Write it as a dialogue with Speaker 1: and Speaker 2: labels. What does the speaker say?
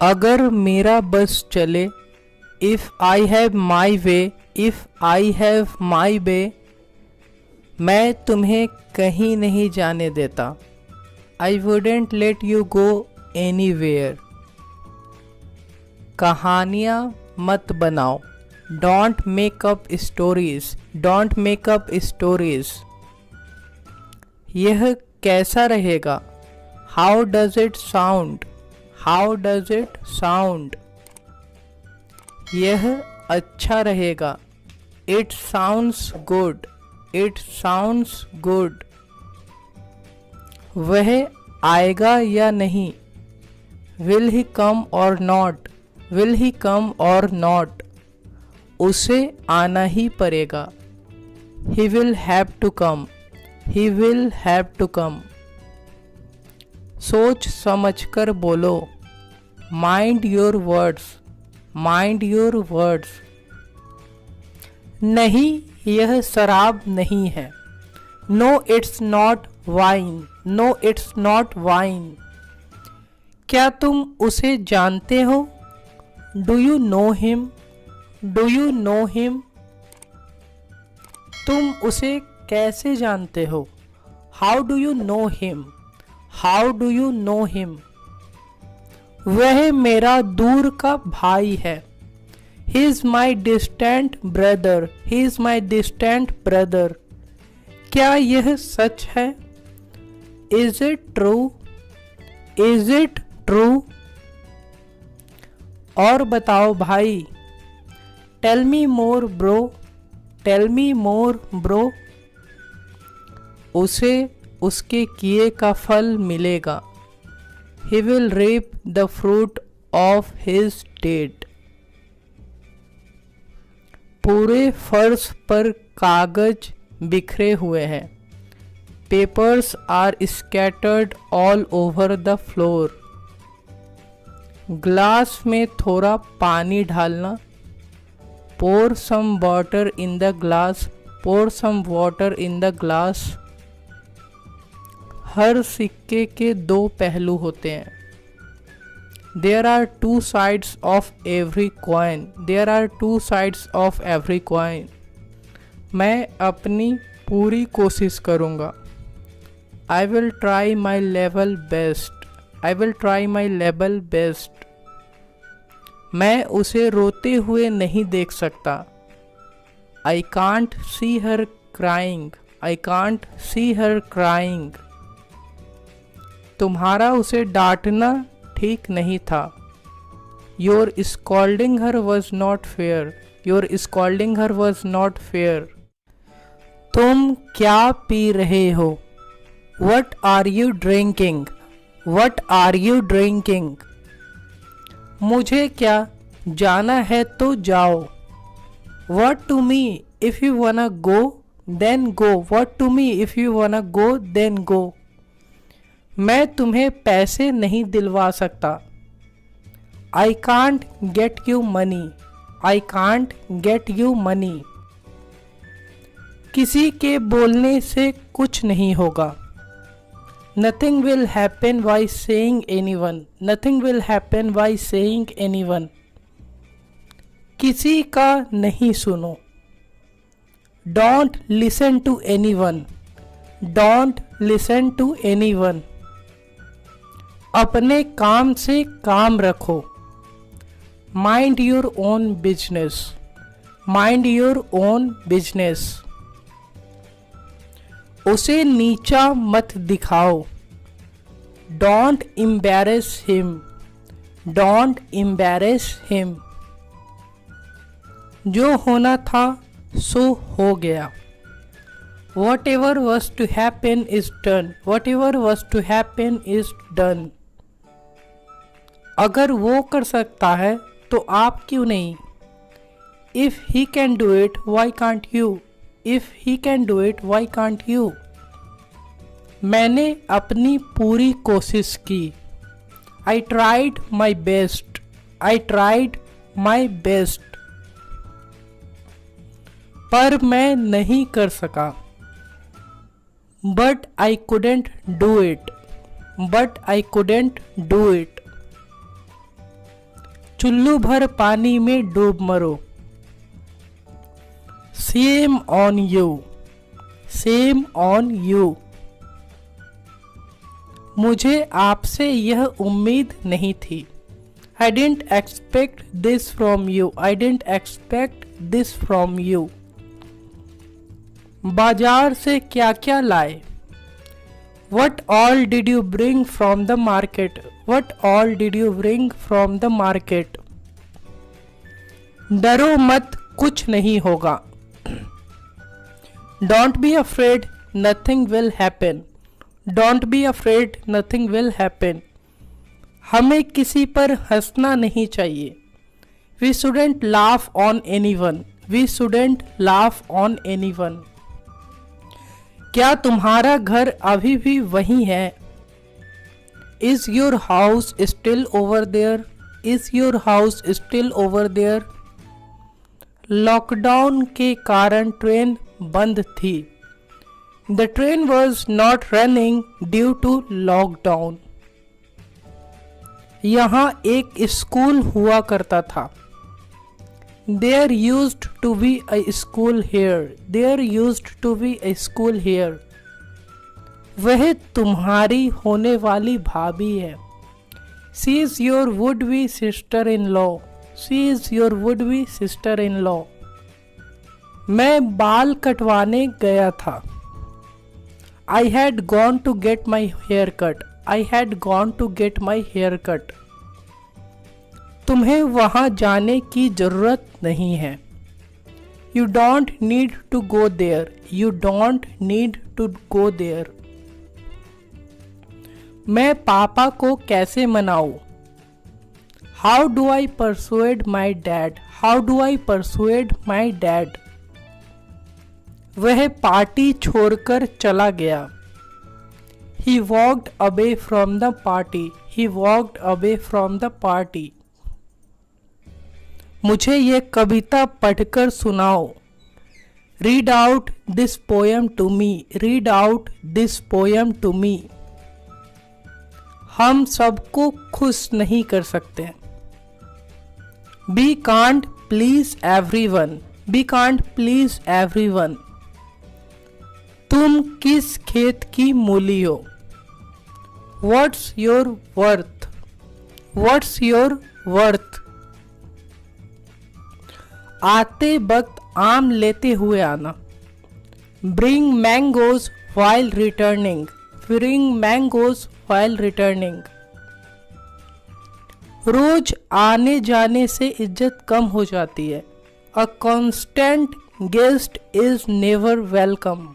Speaker 1: अगर मेरा बस चले, if I have my way, if I have my way, मैं तुम्हें कहीं नहीं जाने देता। I wouldn't let you go any वेयर। कहानियाँ मत बनाओ, don't make up stories, don't make up stories. यह कैसा रहेगा, how does it sound, how does it sound. यह अच्छा रहेगा, it sounds good, it sounds good. वह आएगा या नहीं, विल ही कम और नॉट, विल ही कम और नॉट। उसे आना ही पड़ेगा, he will have to come, he will have to come. सोच समझ कर बोलो, mind your words, mind your words. नहीं, यह शराब नहीं है, no it's not wine, no it's not wine. क्या तुम उसे जानते हो, do you know him, do you know him. तुम उसे कैसे जानते हो, how do you know him, how do you know him. वह मेरा दूर का भाई है, he is my distant brother, he is my distant brother. क्या यह सच है, is it true, is it true. और बताओ भाई, tell me more bro, tell me more bro. उसे उसके किए का फल मिलेगा, he will reap the fruit of his deed. पूरे फर्श पर कागज बिखरे हुए हैं, papers are scattered all over the floor. Glass में थोड़ा पानी डालना, pour some water in the glass, pour some water in the glass। हर सिक्के के दो पहलू होते हैं, there are two sides of every coin, there are two sides of every coin। मैं अपनी पूरी कोशिश करूँगा, I will try my level best, I will try my level best। मैं उसे रोते हुए नहीं देख सकता, I can't see her crying, I can't see her crying। तुम्हारा उसे डांटना ठीक नहीं था, Your scolding her was not fair, Your scolding her was not fair। तुम क्या पी रहे हो, What are you drinking, What are you drinking। मुझे क्या, जाना है तो जाओ, What to me if you wanna go then go, What to me if you wanna go then go। मैं तुम्हें पैसे नहीं दिलवा सकता, I can't get you money, I can't get you money। किसी के बोलने से कुछ नहीं होगा, Nothing will happen by saying anyone, Nothing will happen by saying anyone। किसी का नहीं सुनो, Don't listen to anyone, Don't listen to anyone। अपने काम से काम रखो, Mind your own business, Mind your own business। उसे नीचा मत दिखाओ, Don't embarrass him, Don't embarrass him। जो होना था सो हो गया, Whatever was to happen is done, Whatever was to happen is done। अगर वो कर सकता है तो आप क्यों नहीं, If he can do it, why can't you, If he can do it, why can't you। मैंने अपनी पूरी कोशिश की, I tried my best, I tried my best। पर मैं नहीं कर सका, But I couldn't do it, But I couldn't do it। चुल्लू भर पानी में डूब मरो। Same on you, same on you. मुझे आपसे यह उम्मीद नहीं थी। I didn't expect this from you. I didn't expect this from you. बाजार से क्या क्या लाए? What all did you bring from the market? What all did you bring from the market? डरो मत, कुछ नहीं होगा। Don't be afraid, nothing will happen. Don't be afraid, nothing will happen. हमें किसी पर हंसना नहीं चाहिए। We shouldn't laugh on anyone. We shouldn't laugh on anyone. क्या तुम्हारा घर अभी भी वहीं है? Is your house still over there? Is your house still over there? Lockdown के कारण ट्रेन बंद थी। The train was not running due to lockdown. यहाँ एक स्कूल हुआ करता था। There used to be a school here. There used to be a school here. वह तुम्हारी होने वाली भाभी है। She is your would-be sister-in-law. She is your would-be sister-in-law. मैं बाल कटवाने गया था। I had gone to get my hair cut. I had gone to get my hair cut. तुम्हें वहाँ जाने की जरूरत नहीं है। You don't need to go there. You don't need to go there. मैं पापा को कैसे मनाऊं? How do I persuade my dad? How do I persuade my dad? वह पार्टी छोड़कर चला गया। He walked away from the party. He walked away from the party. मुझे ये कविता पढ़कर सुनाओ। Read out this poem to me. Read out this poem to me. हम सबको खुश नहीं कर सकते। We can't please everyone. We can't please everyone. तुम किस खेत की मूली हो? What's your worth? What's your worth? आते वक्त आम लेते हुए आना। Bring mangoes while returning. Bring mangoes while returning. रोज आने जाने से इज्जत कम हो जाती है। A constant guest is never welcome.